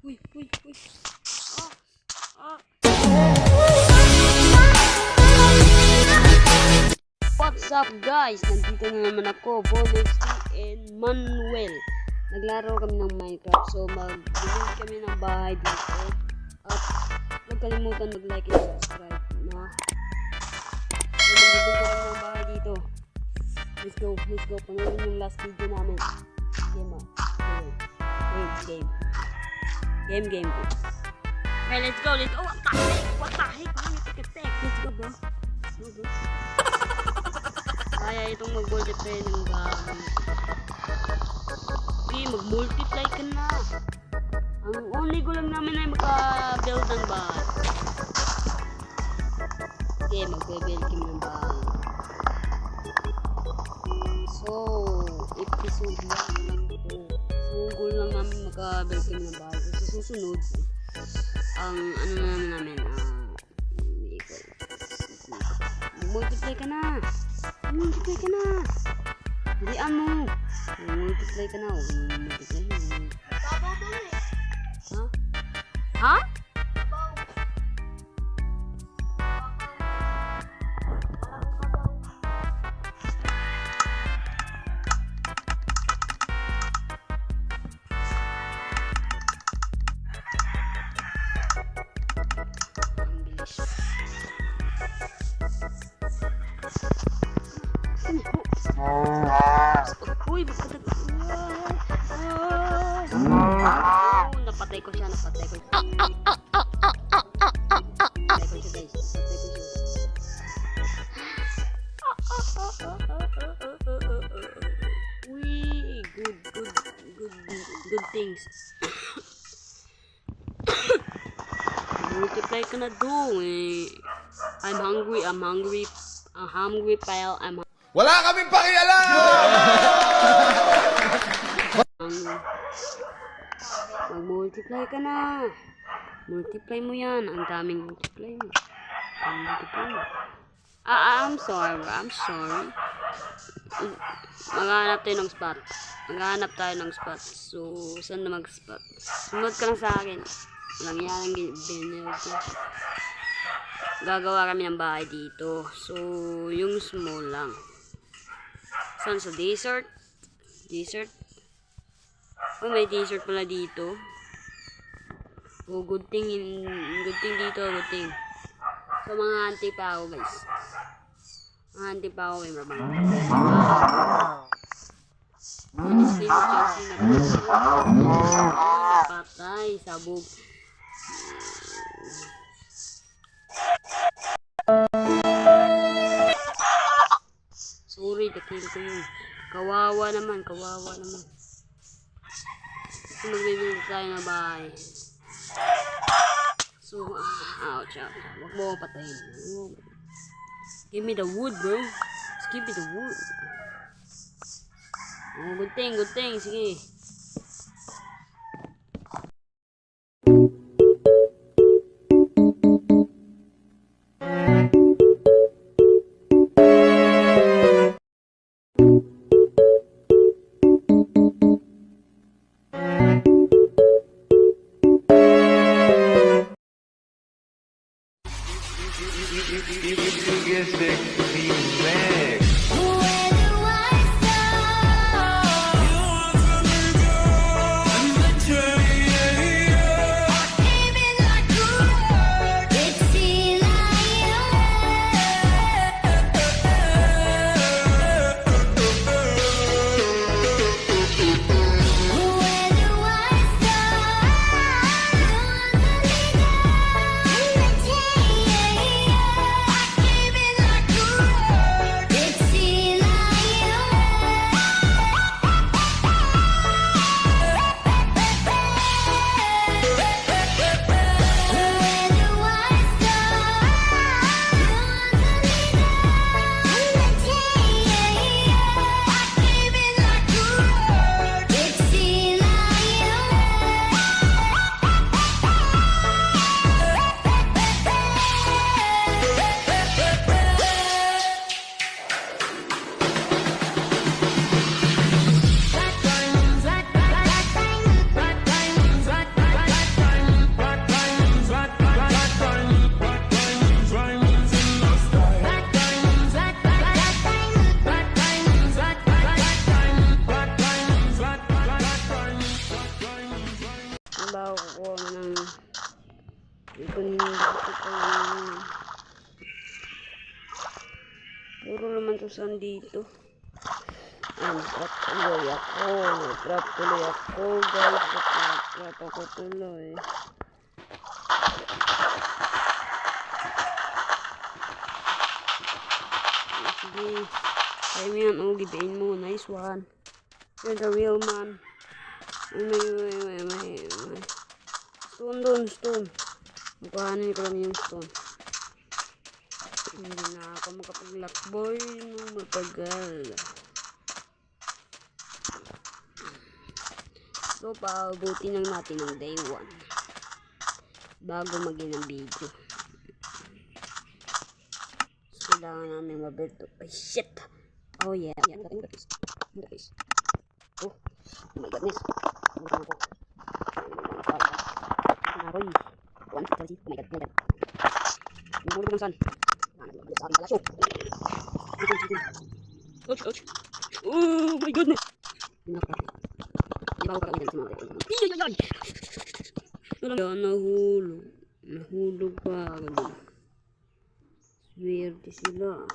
Uy, uy, uy. Ah, ah. What's up guys? Nandito na naman ako, Bonexy and Manuel. Naglaro kami ng Minecraft. So mag-build kami ng bahay dito. At huwag kalimutan mag-like and subscribe na. So mag-build kami ng bahay dito. Let's go. Panoorin yung last video namin. Game. Okay, let's go. What the heck? Let's go, bro. Kaya itong mag-multiply ng bahay. Okay, mag-multiply ka na. Ang only goal lang namin ay maka-build ng bahay. Okay, mag-build kami ng bahay. So, episode lang ito. So, goal lang namin maka-build kami ng bahay. So, susunod, ang ano namin, multiply ka na. Halian mo. Multiply ka na. Multiply mo. Ha? Uy, napatay ko siya. Uy, good things. Multiply ka na doon eh. I'm hungry, pal. Wala kaming pakialam! Mag-multiply ka na. Multiply mo yan. Ang daming multiply mo. I'm sorry. Maghanap tayo ng spot. So, saan na mag-spot? Sumunod ka lang sa akin. Walang yan binil ko. Gagawa kami ng bahay dito. So, yung small lang. Saan sa desert? Oh, may desert pala dito. Oh, good thing dito. So, mga anti pa ako, guys. Patay, sabog. Sorry, nakill ko yun. Kawawa naman. So, magbibili tayo na bahay. So, ouch. Huwag mo patayin. Give me the wood, bro. Just give me the wood. Oh, good thing. Sige. Puro naman to saan dito. Trap tuloy ako. Trap tuloy ako, guys. Trap ako tuloy. Sige. Kaya mo yan. Oh, gibain mo. Nice one. You're the real man. May. Stone doon, stone. Magpahanin ko lang yung stone. Hindi na ako makapag-lockboy no matagal. So, paabuti lang natin ng day 1 bago maging ang video. So, kailangan namin maberto. Ay, shit! Oh, yeah. Yan, guys. Oh my goodness. Oh my god. Oh my god. Nahulog ng sun. Sa aking palasyo. Ouch. Oh my goodness. Di ba ako kakamitan si mga ay. Nahulog pa. Swerte sila.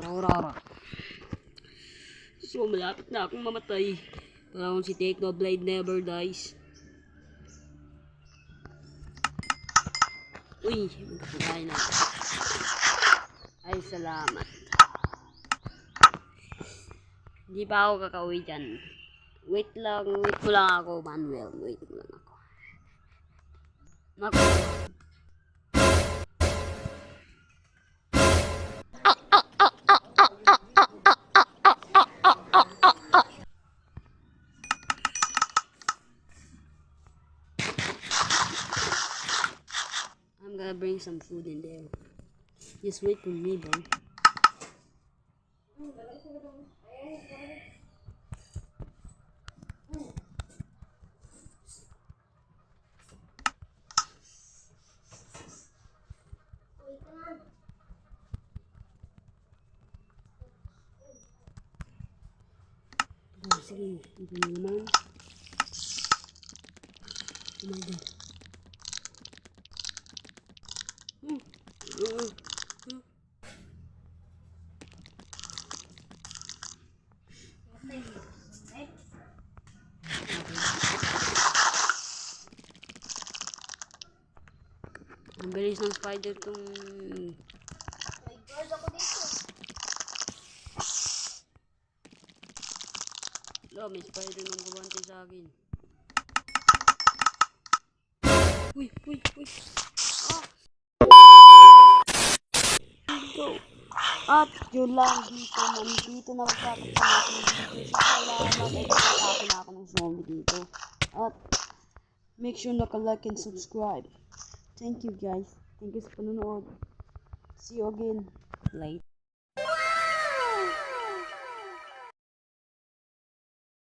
Ora. So, malapit na akong mamatay. Parang si Technoblade never dies. Uy, magkakagay na. Ay, salamat. Hindi pa ako kakauwi dyan. Wait mo lang ako, Manuel. Wait mo lang ako. Naku. I'm gonna bring some food in there. Just wait for me, bro. Sige, ito na naman. Oh my god. Ang bilis ng spider tong... May guard ako dito. May spider nang gabante sa akin. Uy. Ah! Go! At yun lang dito na magtatapos natin dito. Salamat ay nakatapos na ako ng zombie dito. At make sure naka-like and subscribe. Thank you guys. Thank you sa panonood. See you again later.